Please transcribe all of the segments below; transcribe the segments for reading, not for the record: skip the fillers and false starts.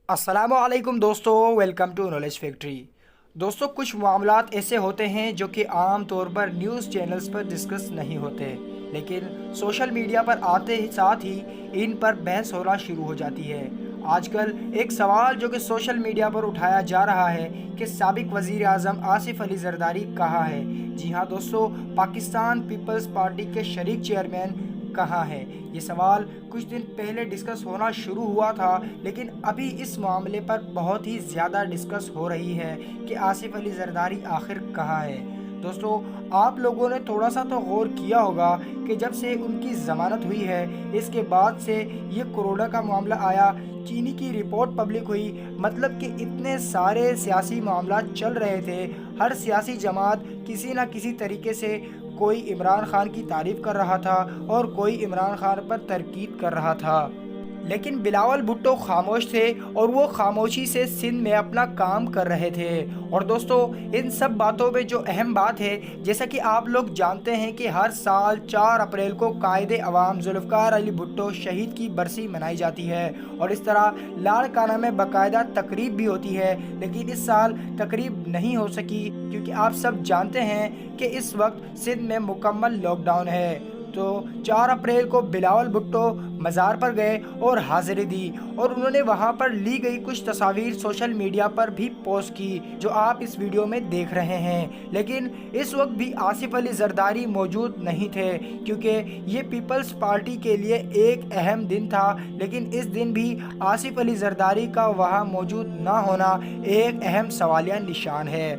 السلام علیکم دوستو، ویلکم ٹو نالج فیکٹری۔ دوستو، کچھ معاملات ایسے ہوتے ہیں جو کہ عام طور پر نیوز چینلز پر ڈسکس نہیں ہوتے، لیکن سوشل میڈیا پر آتے ہی ساتھ ہی ان پر بحث ہونا شروع ہو جاتی ہے۔ آج کل ایک سوال جو کہ سوشل میڈیا پر اٹھایا جا رہا ہے کہ سابق وزیر اعظم آصف علی زرداری کہاں ہے؟ جی ہاں دوستو، پاکستان پیپلز پارٹی کے شریک چیئرمین کہاں ہے؟ یہ سوال کچھ دن پہلے ڈسکس ہونا شروع ہوا تھا، لیکن ابھی اس معاملے پر بہت ہی زیادہ ڈسکس ہو رہی ہے کہ آصف علی زرداری آخر کہاں ہے۔ دوستو، آپ لوگوں نے تھوڑا سا تو غور کیا ہوگا کہ جب سے ان کی ضمانت ہوئی ہے، اس کے بعد سے یہ کورونا کا معاملہ آیا، چینی کی رپورٹ پبلک ہوئی، مطلب کہ اتنے سارے سیاسی معاملات چل رہے تھے، ہر سیاسی جماعت کسی نہ کسی طریقے سے کوئی عمران خان کی تعریف کر رہا تھا اور کوئی عمران خان پر تنقید کر رہا تھا، لیکن بلاول بھٹو خاموش تھے اور وہ خاموشی سے سندھ میں اپنا کام کر رہے تھے۔ اور دوستو، ان سب باتوں میں جو اہم بات ہے، جیسا کہ آپ لوگ جانتے ہیں کہ ہر سال 4 اپریل کو قائد عوام ذوالفقار علی بھٹو شہید کی برسی منائی جاتی ہے، اور اس طرح لاڑکانہ میں باقاعدہ تقریب بھی ہوتی ہے، لیکن اس سال تقریب نہیں ہو سکی کیونکہ آپ سب جانتے ہیں کہ اس وقت سندھ میں مکمل لاک ڈاؤن ہے۔ تو 4 اپریل کو بلاول بھٹو مزار پر گئے اور حاضری دی، اور انہوں نے وہاں پر لی گئی کچھ تصاویر سوشل میڈیا پر بھی پوسٹ کی جو آپ اس ویڈیو میں دیکھ رہے ہیں۔ لیکن اس وقت بھی آصف علی زرداری موجود نہیں تھے کیونکہ یہ پیپلز پارٹی کے لیے ایک اہم دن تھا، لیکن اس دن بھی آصف علی زرداری کا وہاں موجود نہ ہونا ایک اہم سوالیہ نشان ہے۔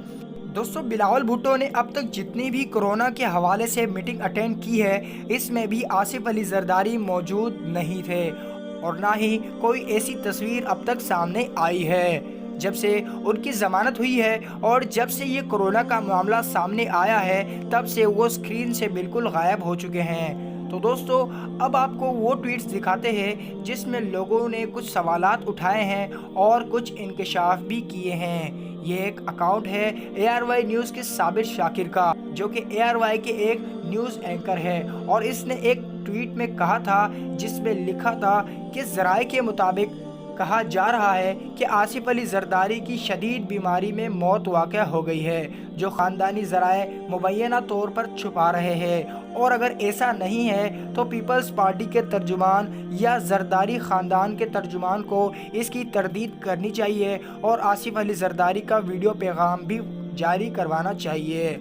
دوستو، بلاول بھٹو نے اب تک جتنی بھی کورونا کے حوالے سے میٹنگ اٹینڈ کی ہے، اس میں بھی آصف علی زرداری موجود نہیں تھے، اور نہ ہی کوئی ایسی تصویر اب تک سامنے آئی ہے۔ جب سے ان کی ضمانت ہوئی ہے اور جب سے یہ کورونا کا معاملہ سامنے آیا ہے، تب سے وہ اسکرین سے بالکل غائب ہو چکے ہیں۔ تو دوستو، اب آپ کو وہ ٹویٹس دکھاتے ہیں جس میں لوگوں نے کچھ سوالات اٹھائے ہیں اور کچھ انکشاف بھی کیے ہیں۔ یہ ایک اکاؤنٹ ہے اے آر وائی نیوز کے ثابت شاکر کا، جو کہ اے آر وائی کے ایک نیوز اینکر ہے، اور اس نے ایک ٹویٹ میں کہا تھا جس میں لکھا تھا کہ ذرائع کے مطابق کہا جا رہا ہے کہ آصف علی زرداری کی شدید بیماری میں موت واقع ہو گئی ہے، جو خاندانی ذرائع مبینہ طور پر چھپا رہے ہیں، اور اگر ایسا نہیں ہے تو پیپلز پارٹی کے ترجمان یا زرداری خاندان کے ترجمان کو اس کی تردید کرنی چاہیے اور آصف علی زرداری کا ویڈیو پیغام بھی جاری کروانا چاہیے۔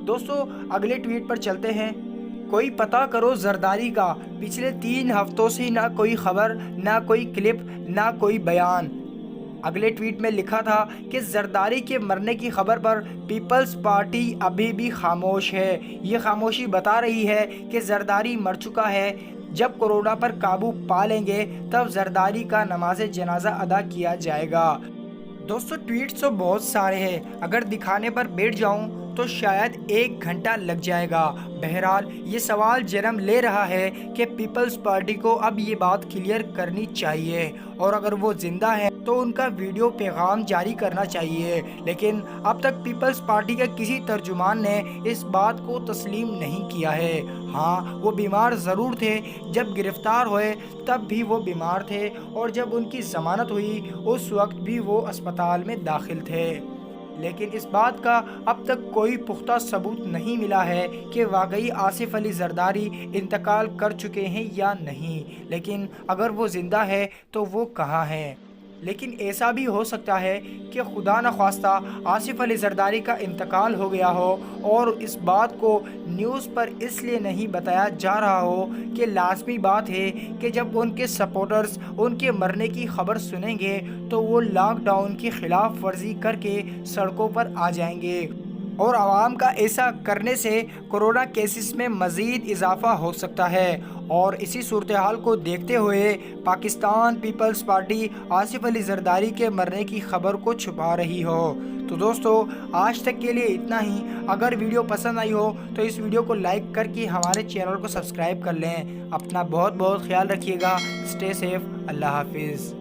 دوستو، اگلے ٹویٹ پر چلتے ہیں۔ کوئی پتہ کرو زرداری کا، پچھلے 3 ہفتوں سے نہ کوئی خبر، نہ کوئی کلپ، نہ کوئی بیان۔ اگلے ٹویٹ میں لکھا تھا کہ زرداری کے مرنے کی خبر پر پیپلز پارٹی ابھی بھی خاموش ہے۔ یہ خاموشی بتا رہی ہے کہ زرداری مر چکا ہے۔ جب کورونا پر قابو پا لیں گے تب زرداری کا نماز جنازہ ادا کیا جائے گا۔ دوستو، ٹویٹس تو بہت سارے ہیں، اگر دکھانے پر بیٹھ جاؤں تو شاید 1 گھنٹہ لگ جائے گا۔ بہرحال یہ سوال جنم لے رہا ہے کہ پیپلز پارٹی کو اب یہ بات کلیئر کرنی چاہیے، اور اگر وہ زندہ ہے تو ان کا ویڈیو پیغام جاری کرنا چاہیے، لیکن اب تک پیپلز پارٹی کے کسی ترجمان نے اس بات کو تسلیم نہیں کیا ہے۔ ہاں، وہ بیمار ضرور تھے، جب گرفتار ہوئے تب بھی وہ بیمار تھے، اور جب ان کی ضمانت ہوئی اس وقت بھی وہ اسپتال میں داخل تھے، لیکن اس بات کا اب تک کوئی پختہ ثبوت نہیں ملا ہے کہ واقعی آصف علی زرداری انتقال کر چکے ہیں یا نہیں، لیکن اگر وہ زندہ ہے تو وہ کہاں ہیں؟ لیکن ایسا بھی ہو سکتا ہے کہ خدا نخواستہ آصف علی زرداری کا انتقال ہو گیا ہو، اور اس بات کو نیوز پر اس لیے نہیں بتایا جا رہا ہو کہ لازمی بات ہے کہ جب ان کے سپورٹرز ان کے مرنے کی خبر سنیں گے تو وہ لاک ڈاؤن کی خلاف ورزی کر کے سڑکوں پر آ جائیں گے، اور عوام کا ایسا کرنے سے کورونا کیسز میں مزید اضافہ ہو سکتا ہے۔ اور اسی صورتحال کو دیکھتے ہوئے پاکستان پیپلز پارٹی آصف علی زرداری کے مرنے کی خبر کو چھپا رہی ہو۔ تو دوستو، آج تک کے لیے اتنا ہی۔ اگر ویڈیو پسند آئی ہو تو اس ویڈیو کو لائک کر کے ہمارے چینل کو سبسکرائب کر لیں۔ اپنا بہت بہت خیال رکھیے گا۔ Stay safe. اللہ حافظ۔